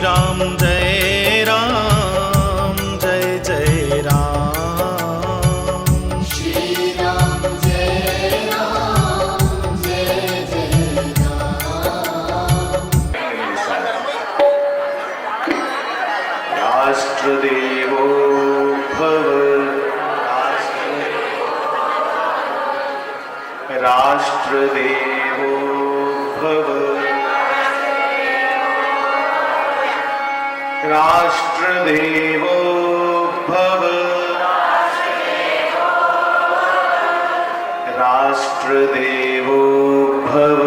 राम जय राम जय जय राम। श्री राम जय राम जय जय राम। राष्ट्रदेवो भव राष्ट्रदेवो भव राष्ट्रदेवो भव राष्ट्रदेवो भव।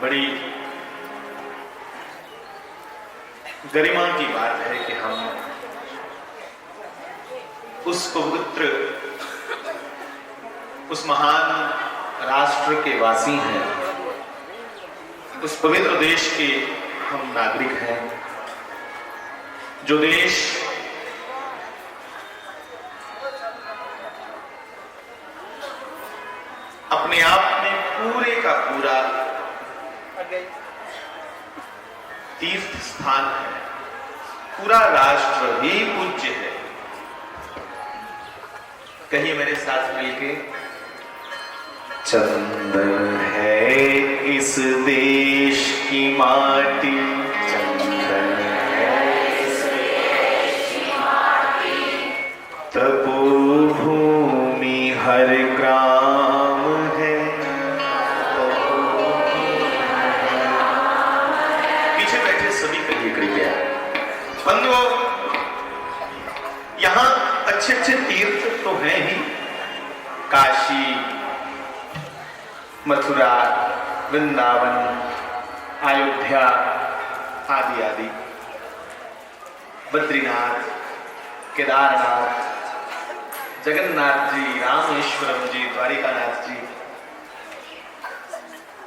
बड़ी गरिमा की बात है कि हम उस पवित्र उस महान राष्ट्र के वासी हैं, उस पवित्र देश के हम नागरिक हैं, जो देश अपने आप में पूरे का पूरा तीर्थ स्थान है, पूरा राष्ट्र ही पूज्य है। कहिए मेरे साथ मिलके, चंदन है इस देश की माटी, चंदन है इस देश की माटी, तपोभूमि हर ग्राम है। पीछे बैठे सभी कहिए कृपया, बंधुओं, यहां अच्छे अच्छे तीर्थ तो हैं ही, काशी, मथुरा, वृंदावन, अयोध्या आदि आदि, बद्रीनाथ, केदारनाथ, जगन्नाथ जी, रामेश्वरम जी, द्वारिकानाथ जी,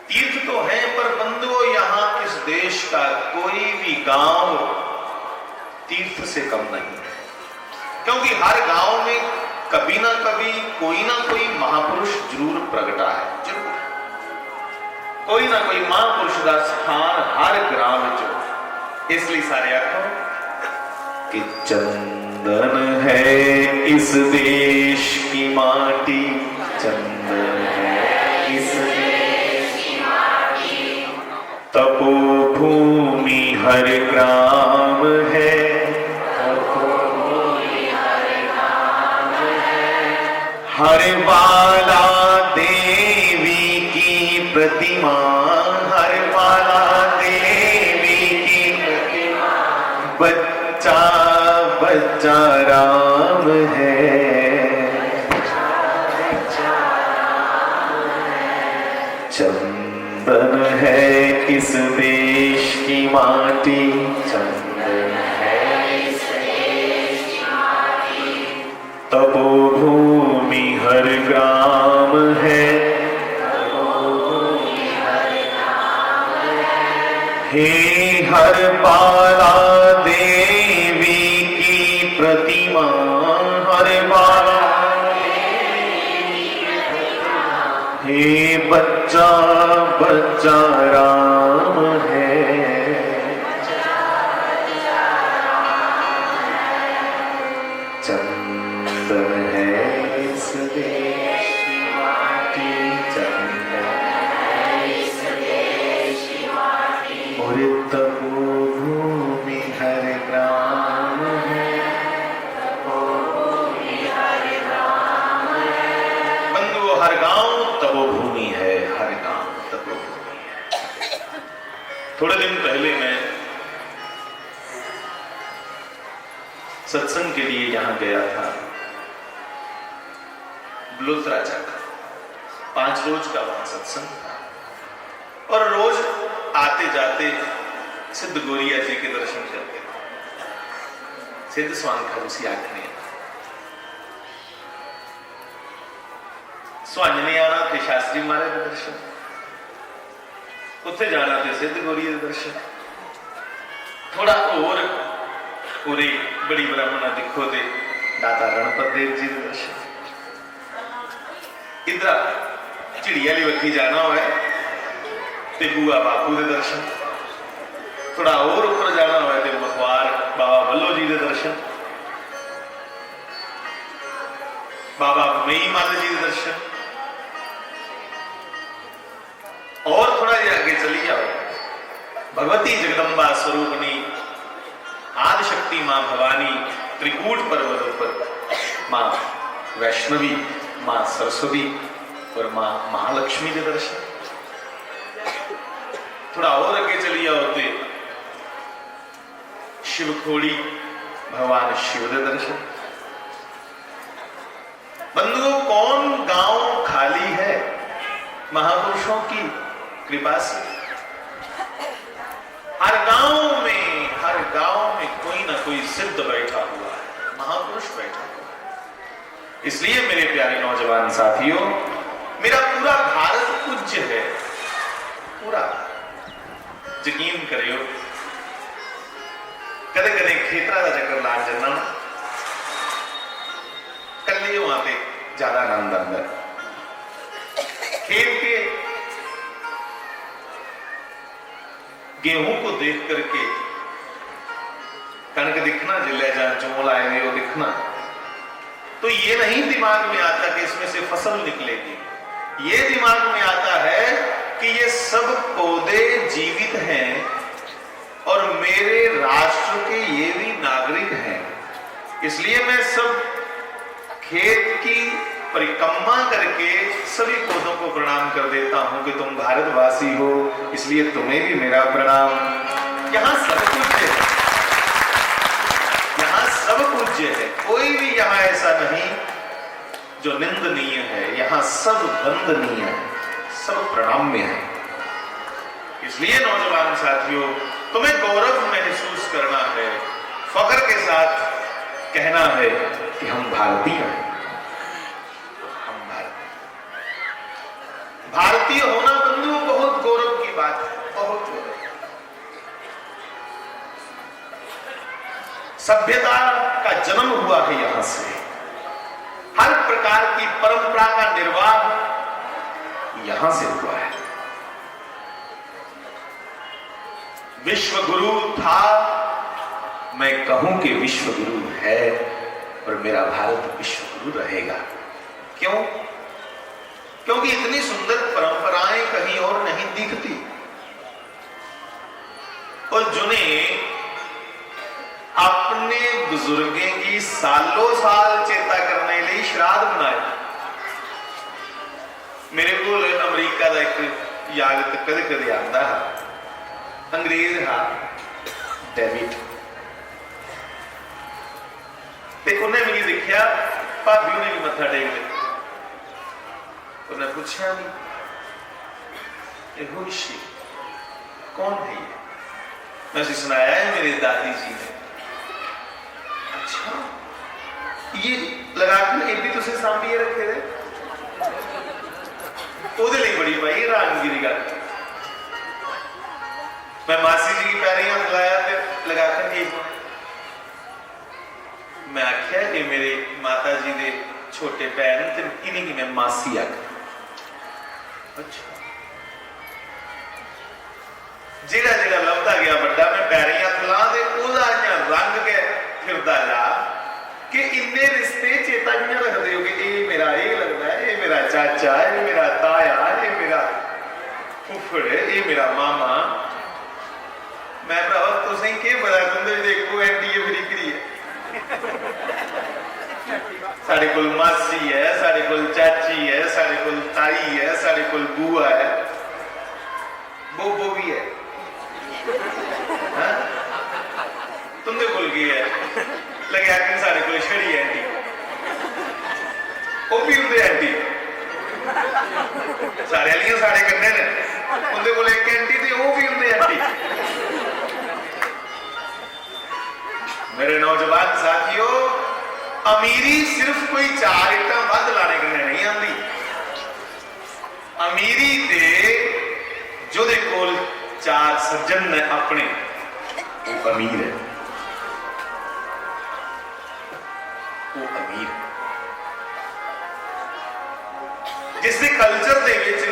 तीर्थ तो हैं, पर बंधुओं यहां इस देश का कोई भी गांव तीर्थ से कम नहीं है, क्योंकि हर गांव में कभी ना कभी कोई ना कोई महापुरुष जरूर प्रगटा है, जरूर कोई ना कोई महापुरुष का स्थान हर ग्राम में। इसलिए सारे आखो कि चंदन है इस देश की माटी, चंदन है इस देश की माटी, तपोभूमि हर ग्राम है, हर बाला देवी की प्रतिमा, हर बाला देवी की प्रतिमा, बच्चा बच्चा राम है, चंदन है इस देश की माटी, चंदन है इस देश की माटी, तपोभूमि हर ग्राम है, हे हर बाला देवी की प्रतिमा, हर बाला हे बच्चा बच्चा राम है, चंदन है इस देश की माटी, चंदन है इस देश की माटी, और तपोभूमि हर ग्राम है, तपोभूमि हर ग्राम है। बंधुओं, हर गांव तपोभूमि है, हर गांव तपोभूमि है। थोड़े दिन पहले मैं सत्संग के लिए यहां गया था, बलोत्रा जाकर 5 रोज का वहां सत्संग था, और रोज आते जाते सिद्ध गोरिया जी के दर्शन करते, सिद्ध स्वामी खरूसी आखने स्वांजने आना थे, शास्त्री महाराज के दर्शन, उत्थे जाना थे सिद्ध गोरिया के दर्शन, थोड़ा और पूरी बड़ी ब्राह्मणा दिखो दे दाता रणपत देव जी के दर्शन। इधर चिड़ी वाली बखी जाना हो तो बुआ बापू के दर्शन, थोड़ा और ऊपर जाना हो तो मखवार बाबा वल्लो जी के दर्शन, बाबा मई मल जी के दर्शन, और थोड़ा जिहा आगे चली जाओ भगवती जगदम्बा स्वरूपनी आदि शक्ति मां भवानी त्रिकूट पर्वत पर मां वैष्णवी, मां सरस्वती और मां महालक्ष्मी के दर्शन। थोड़ा और आगे चली जाओ तो शिवखोड़ी भगवान शिव के दर्शन। बंधुओं, कौन गांव खाली है महापुरुषों की कृपा से? हर गांव में कोई ना कोई सिद्ध बैठा हुआ है, महापुरुष बैठा हुआ है। इसलिए मेरे प्यारे नौजवान साथियों, मेरा पूरा भारत पूज्य है, पूरा। यकीन करियो, कदे कदे खेतरा का चक्कर ला जाना, कल वहां पे ज्यादा आनंद अंदर खेत के गेहूं को देख करके कणक दिखना, जिले जहां चोल आएंगे वो दिखना, तो ये नहीं दिमाग में आता कि इसमें से फसल निकलेगी। ये दिमाग में आता है कि ये सब पौधे जीवित हैं और मेरे राष्ट्र के ये भी नागरिक हैं। इसलिए मैं सब खेत की परिक्रमा करके सभी पौधों को प्रणाम कर देता हूं कि तुम भारतवासी हो, इसलिए तुम्हें भी मेरा प्रणाम। यहां सब पूज्य है, यहां सब पूज्य है, कोई भी यहां ऐसा नहीं जो निंदनीय है। यहां सब वंदनीय है, सब प्रणाम्य है। इसलिए नौजवान साथियों, तुम्हें गौरव महसूस करना है, फख्र के साथ कहना है कि हम भारतीय हैं। भारतीय होना बंधुओं बहुत गौरव की बात है, बहुत गौरव। सभ्यता का जन्म हुआ है यहां से, हर प्रकार की परंपरा का निर्वाह यहां से हुआ है। विश्व गुरु था, मैं कहूं कि विश्व गुरु है, और मेरा भारत विश्व गुरु रहेगा। क्यों? क्योंकि इतनी सुंदर परंपराएं कहीं और नहीं दिखती। और जिन्हें अपने बुजुर्गों की सालों साल चेता करने लिए श्राद्ध बनाए। मेरे को अमरीका का एक याद कदे कदे आता है, अंग्रेज हा डेविड, उन्हें मेरी देखा भाभी ने भी मत्था टेक लिया। उन्हें पूछा भी कौन है ये? मैं सुनाया है मेरे दादी जी ने। अच्छा, ये लगा के भी तुझे सांभिए रखे थे? ओदे लिए बड़ी भाई हैरानगिरी गल। मैं मासी जी की पैर हाथ लाया तो लगा कर ठीक। मैं आख्या कि मेरे माता जी दे छोटे भैन ते इन्हीं की मैं मासी आख। अच्छा, जेड़ा जेड़ा लभदा गया बड़ा, मैं पैर हाथ ला दे ओदा रंग के फिरदा जा कि इन्ने रिश्ते चेता कियां रखदे हो कि ये मेरा ये लगदा है, ये मेरा चाचा, ये मेरा ताया, ये मेरा फुफड़, ये मेरा मामा। मैं भरावा तुसें के पता, तुंदे देखो एंटी ये फिरी करी है। साढ़े कोल मासी है, साढ़े कोल चाची है, साढ़े कोल ताई है, साढ़े कोल बुआ है, बोबो भी है। तुंदे कोल की है लगे आखिर साढ़े कोल छड़ी एंटी, वो भी होंगे एंटी। सारे वालियां साढ़े कन्ने ने, उनके कोल एक एंटी थी, वो भी होंगे एंटी। मेरे नौजवान साथियों, अमीरी सिर्फ कोई 4 इट्टां वध लाने कन्ने नहीं आती। अमीरी ते जोदे कोल 4 सज्जन ने अपने, वो अमीर है। वो अमीर है। जिसके कल्चर दे विच,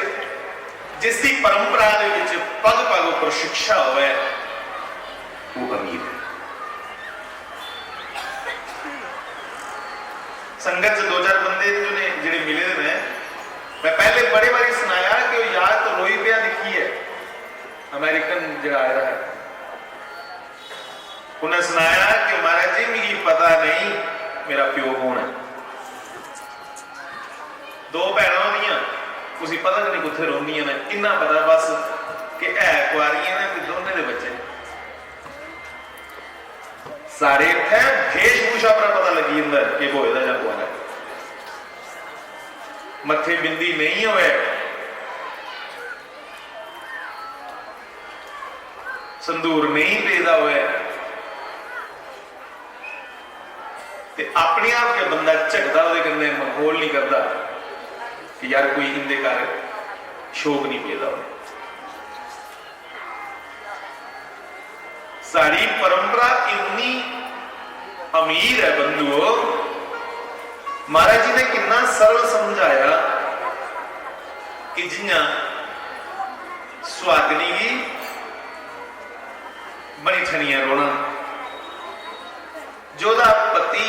जिसकी परंपरा दे विच पग पग उपर शिक्षा होवे वो अमीर है। संगत च 2-4 बंदे जो ने जिहड़े मिले ने, मैं पहले बड़े बारी सुनाया कि वो यार तो रोई पिया दिखी है अमेरिकन जिहड़ा आया है, उन्हें सुनाया कि महाराज जी मुझे पता नहीं मेरा प्यो कौन है। 2 भैन होंदियां, उसी पता नहीं कित्थे रोंदियां ने, इन्ना पता बस कि है कुआरियां ने ते दोने दे बच्चे। सारे इत्थे वेशभूषा पर पता लगी जांदा कि होए दा जां कुआरा। मत्थे बिंदी नहीं होए, संदूर नहीं पेदा होए ते अपने आप के बंदा झकदा ओहदे कन्नै माहौल नहीं करता कि यार कोई इंदे घर शोक नहीं पेदा होए। सारी परंपरा इतनी अमीर है बंधुओं। महाराज जी ने कितना सरल समझाया कि जियां सुहागनी भी बनी ठनिया रोना, जोदा पति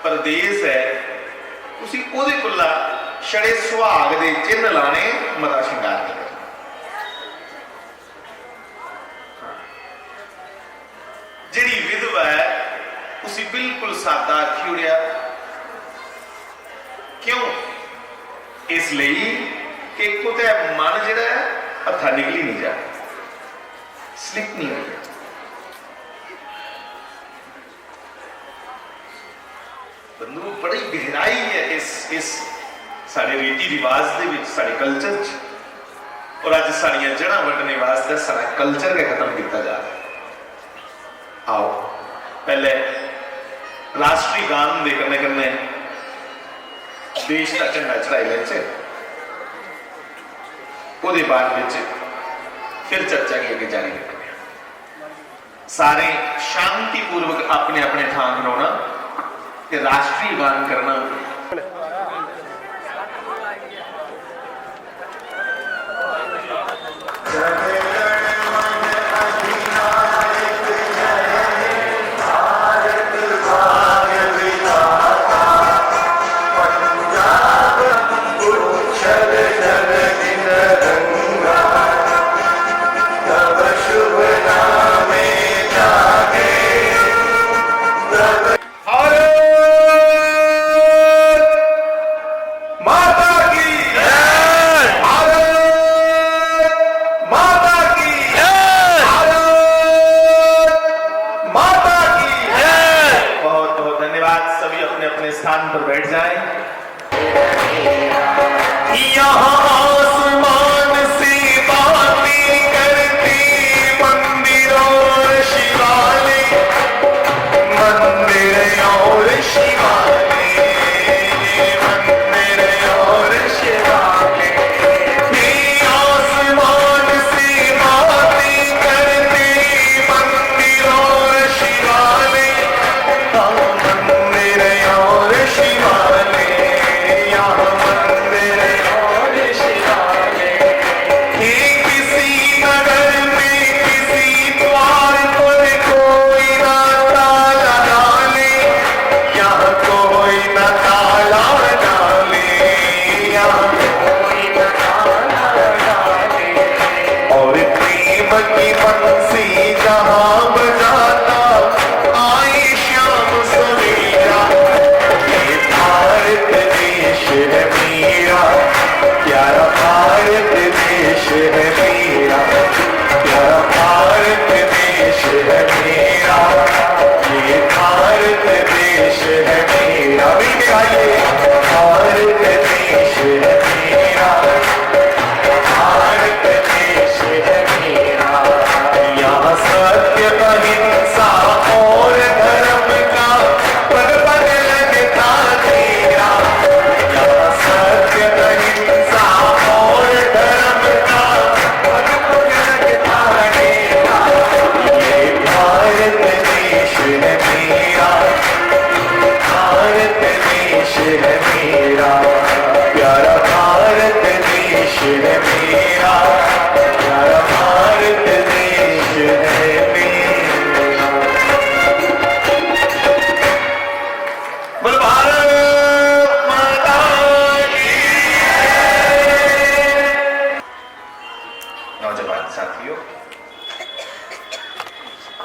परदेस है उसी ओदे कोला छड़े सुहाग दे चिन्ह लाने, मता श्रृंगार नहीं करना। जिहड़ी विधवा है उसी बिल्कुल सादा खिउड़िया, क्यों? इसलिए कि कुते मन जिहड़ा है हथा निकली नहीं जा, स्लिप नहीं हो गया। बंधु बड़ी गहराई है इस सारे रीति रिवाज दे विच, सारे कल्चर च, और अज साड़ियां जड़ां वड्डने वास्ते सारा कल्चर के खत्म किया जा रहा है। आओ पहले राष्ट्रीय गान दे कन्ने कन्ने देश का झंडा चढ़ाई लैचे, ओदे बाद विच फिर चर्चा की अगे जारी रखने। सारे शांतिपूर्वक अपने अपने ठान खड़ोना ते राष्ट्रीय गान करना।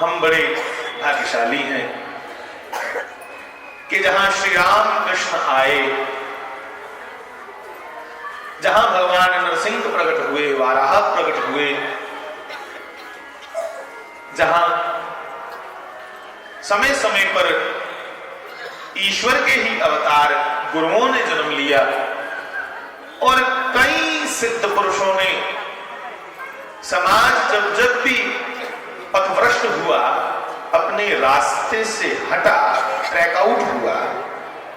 हम बड़े भाग्यशाली हैं कि जहां श्री राम कृष्ण आए, जहां भगवान नरसिंह प्रकट हुए, वाराह प्रकट हुए, जहां समय समय पर ईश्वर के ही अवतार गुरुओं ने जन्म लिया और कई सिद्ध पुरुषों ने समाज जब जब भी पथभ्रष्ट हुआ, अपने रास्ते से हटा, ट्रैक आउट हुआ,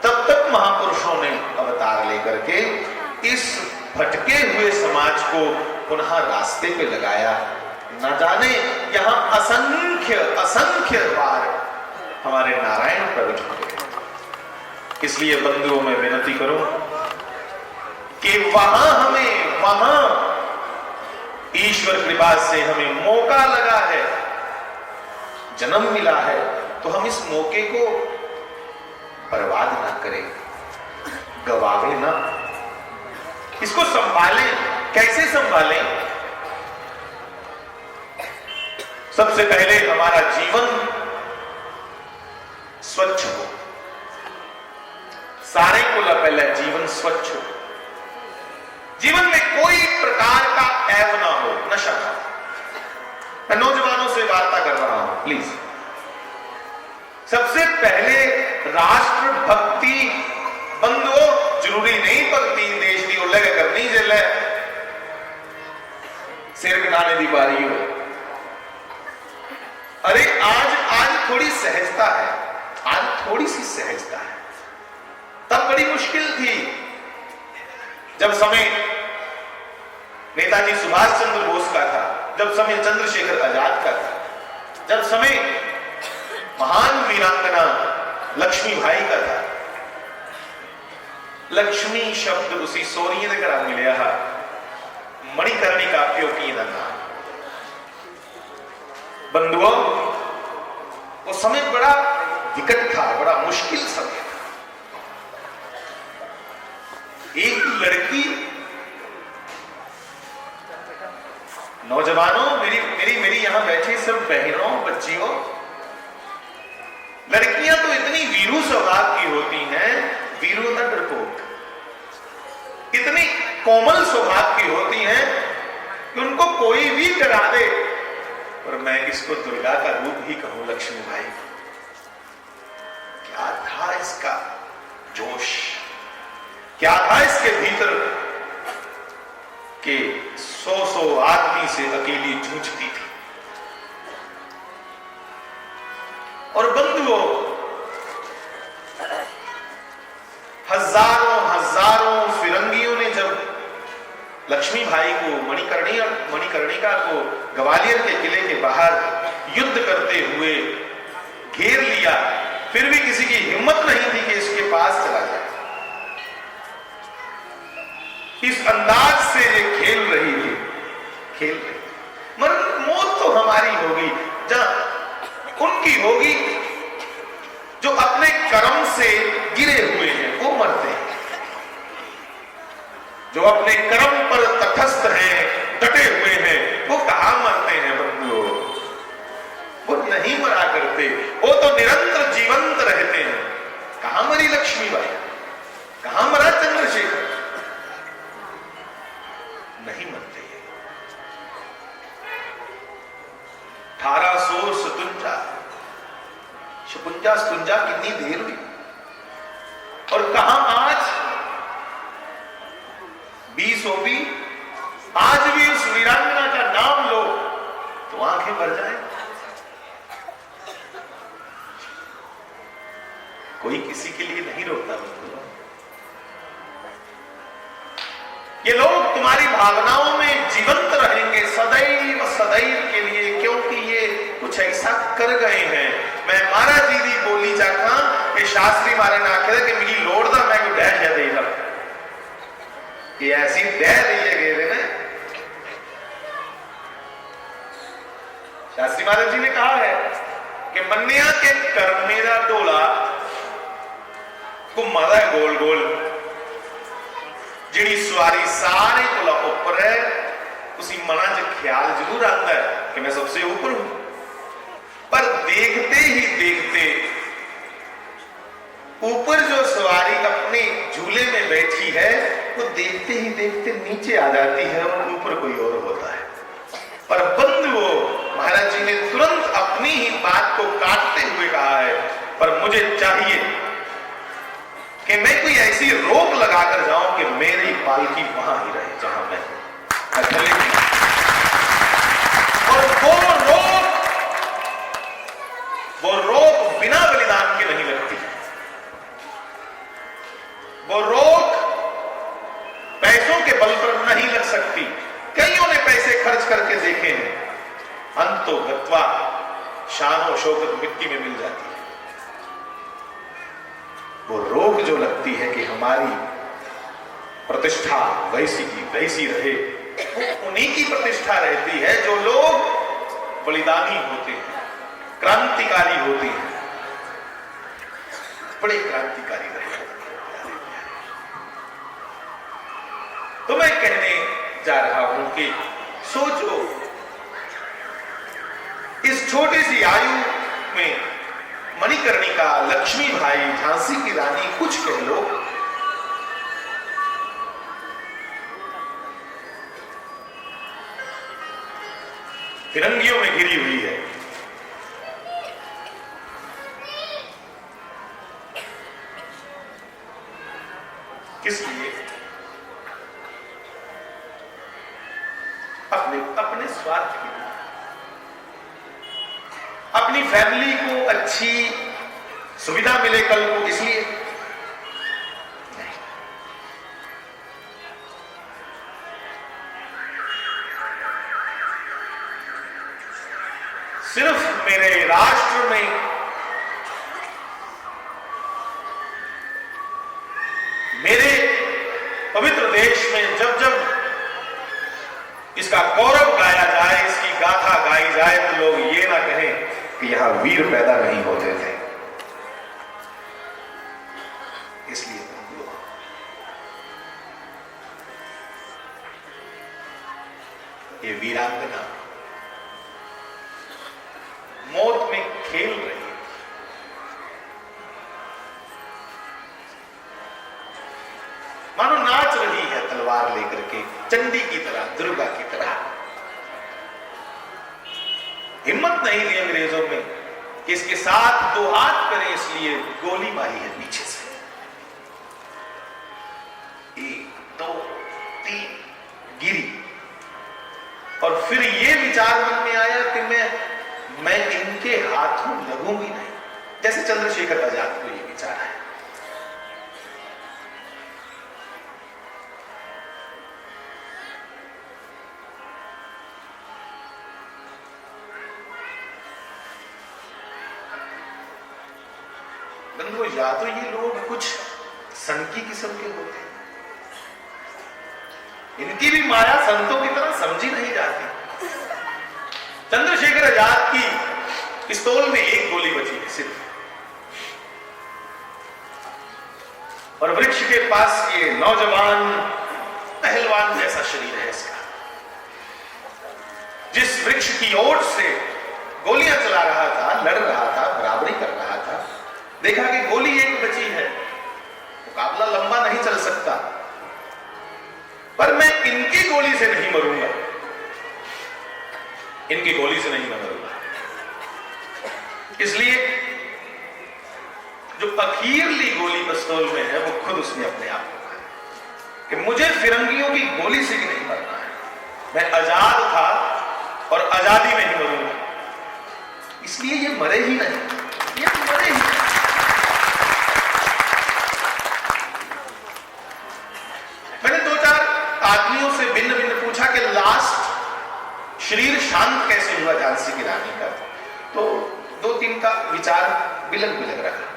तब तक महापुरुषों ने अवतार लेकर के इस भटके हुए समाज को पुनः रास्ते पे लगाया। न जाने यहां असंख्य असंख्य बार हमारे नारायण प्रकट हुए। इसलिए बंधुओं में विनती करूं कि वहां ईश्वर कृपा से हमें मौका लगा है, जन्म मिला है, तो हम इस मौके को बर्बाद ना करें, गवावे ना, इसको संभालें। कैसे संभालें? सबसे पहले हमारा जीवन स्वच्छ हो, सारे को पहले जीवन स्वच्छ हो, जीवन में कोई प्रकार का ऐब ना हो, नशा ना हो। मैं नौजवानों से वार्ता कर रहा हूं, प्लीज। सबसे पहले राष्ट्र भक्ति बंधुओं, जरूरी नहीं भक्ति देश की उल्लेख करनी जिले सिर कटाने की बारी हो। अरे आज थोड़ी सहजता है, आज थोड़ी सी सहजता है। तब बड़ी मुश्किल थी जब समय नेताजी सुभाष चंद्र बोस का था, जब समय चंद्रशेखर आजाद का था, जब समय महान वीरांगना लक्ष्मीबाई का था। लक्ष्मी शब्द उसी सोनिए ने करा मिलिया मणिकर्णी का प्योकी ना बंधुओं, वो समय बड़ा विकट था, बड़ा मुश्किल समय था। एक लड़की, नौजवानों, मेरी यहां बैठी सब बहनों, बच्चियों, लड़कियां तो इतनी वीरू स्वभाव की होती हैं, वीरू न डरपोक, इतनी कोमल स्वभाव की होती हैं कि उनको कोई भी डरा दे। और मैं इसको दुर्गा का रूप ही कहूं, लक्ष्मीबाई। क्या था इसका जोश, क्या था इसके भीतर कि 100 आदमी से अकेली जूझती थी। और बंधुओं, हजारों फिरंगियों ने जब लक्ष्मीबाई को, मणिकर्णिका को ग्वालियर के किले के बाहर युद्ध करते हुए घेर लिया, फिर भी किसी की हिम्मत नहीं थी कि इसके पास चला जाए। इस अंदाज से ये खेल रही थी, मगर मौत तो हमारी होगी, जहां उनकी होगी जो अपने कर्म से गिरे हुए हैं, वो मरते हैं। जो अपने कर्म पर तटस्थ हैं, डटे हुए हैं, वो कहां मरते हैं बंधुओं? वो नहीं मरा करते, वो तो निरंतर जीवंत रहते हैं। कहां मरी लक्ष्मीबाई, कहां मरा चंद्रशेखर? नहीं मरते। 1857 कितनी देर हुई, और कहां आज 20 OB, आज भी उस वीरांगना का नाम लो तो आंखें भर जाए। कोई किसी के लिए नहीं रोकता बंधुओं। ये लोग तुम्हारी भावनाओं में जीवंत रहेंगे सदैव सदैव के लिए, क्योंकि ये कुछ ऐसा कर गए हैं। मैं मारा जी दी बोली चाखा कि शास्त्री मारे ने आखिर कि मेरी लोड़ दा मैं कोई डह दे दा, ये ऐसी डह दी गए ने। शास्त्री महाराज जी ने कहा है कि मन्निया के कर्मे दा ढोला घुमादा है गोल गोल, जिहड़ी सवारी सारे कोला उपर है, उसी मना च ख्याल जरूर आता है कि मैं सबसे ऊपर हूं, पर ही देखते ऊपर जो सवारी अपने झूले में बैठी है वो देखते ही देखते नीचे आ जाती है और ऊपर कोई और होता है। पर बंद वो महाराज जी ने तुरंत अपनी ही बात को काटते हुए कहा है, पर मुझे चाहिए कि मैं कोई ऐसी रोक लगाकर जाऊं कि मेरी पालकी वहां ही रहे जहां मैं और वो रोक बिना बलिदान के नहीं लगती। वो रोक पैसों के बल पर नहीं लग सकती। कईयों ने पैसे खर्च करके देखे हैं, अंतो गत्वा शानो शौकत मिट्टी में मिल जाती है। वो रोक जो लगती है कि हमारी प्रतिष्ठा वैसी की वैसी रहे, वो उन्हीं की प्रतिष्ठा रहती है जो लोग बलिदानी होते हैं, क्रांतिकारी होते हैं, बड़े क्रांतिकारी रहे। तो मैं कहने जा रहा हूं कि सोचो, इस छोटी सी आयु में मणिकर्णिका, लक्ष्मी भाई, झांसी की रानी, कुछ कह लो, फिरंगियों में घिरी हुई है। किस लिए? अपने स्वार्थ के लिए, अपनी फैमिली को अच्छी सुविधा मिले कल को, इसलिए नहीं। सिर्फ मेरे राष्ट्र में मेरे पवित्र देश में जब जब इसका गौरव गाया जाए, इसकी गाथा गाई जाए, तो लोग ये ना कहें कि यहां वीर पैदा नहीं होते थे। इसलिए ये वीरांगना मौत में खेल रही है। मानो नाच रही है तलवार लेकर के, चंडी की तरह, दुर्गा की तरह। हिम्मत नहीं दी अंग्रेजों में कि इसके साथ दो हाथ करें, इसलिए गोली मारी है पीछे से। 1 2 3 गिरी। और फिर ये विचार मन में आया कि मैं इनके हाथों लगूंगी नहीं, जैसे चंद्रशेखर आजाद को ये विचार है। बंधुओं, या तो ये लोग कुछ संकी किस्म के होते हैं, इनकी भी माया संतों की तरह समझी नहीं जाती। चंद्रशेखर आजाद की पिस्तौल में 1 गोली बची है सिर्फ, और वृक्ष के पास ये नौजवान पहलवान जैसा शरीर है इसका, जिस वृक्ष की ओर से गोलियां चला रहा था, लड़ रहा था, बराबरी कर रहा था। देखा कि गोली 1 बची है, मुकाबला लंबा नहीं चल सकता, पर मैं इनकी गोली से नहीं मरूंगा, इनकी गोली से नहीं मरूंगा। इसलिए जो अखीरली गोली पिस्तौल में है, वो खुद उसने अपने आप को कहा कि मुझे फिरंगियों की गोली से भी नहीं मरना है, मैं आजाद था और आजादी में ही मरूंगा। इसलिए ये मरे ही नहीं, ये मरे ही। मैंने 2-4 आदमियों से भिन्न भिन्न पूछा कि लास्ट शरीर शांत कैसे हुआ झांसी की रानी का, तो 2-3 का विचार बिलग बिलग रहा।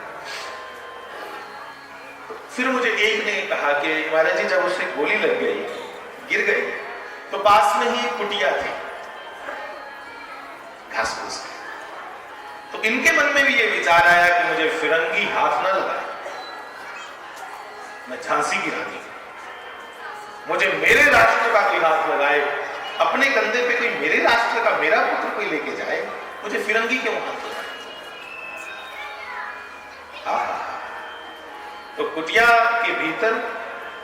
फिर मुझे एक ने कहा कि महाराज जी, जब उसे गोली लग गई, गिर गई, तो पास में ही कुटिया थी घास फूस की, तो इनके मन में भी ये विचार आया कि मुझे फिरंगी हाथ ना लगाए, मैं झांसी की रानी, मुझे मेरे राष्ट्र का कोई हाथ लगाए, अपने कंधे पे कोई मेरे राष्ट्र का मेरा पुत्र कोई लेके जाए, मुझे फिरंगी क्यों हाथ लगाए। आहा। तो कुटिया के भीतर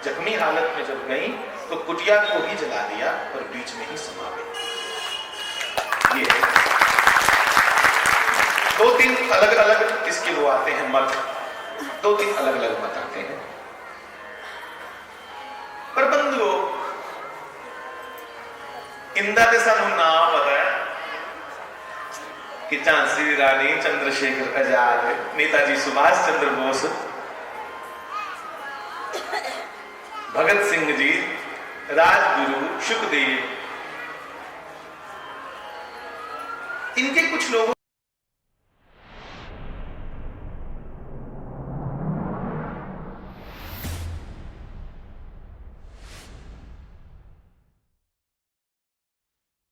जख्मी हालत में जब गई तो कुटिया को ही जला दिया और बीच में ही समा गई। ये दो तीन अलग अलग इसके वो आते हैं मत, दो तीन अलग अलग मत आते हैं। पर बंधुओं, इंदा ते सानू ना पता है कि झांसी की रानी चंद्रशेखर आजाद, नेताजी सुभाष चंद्र बोस, भगत सिंह जी, राजगुरु, सुखदेव, इनके कुछ लोगों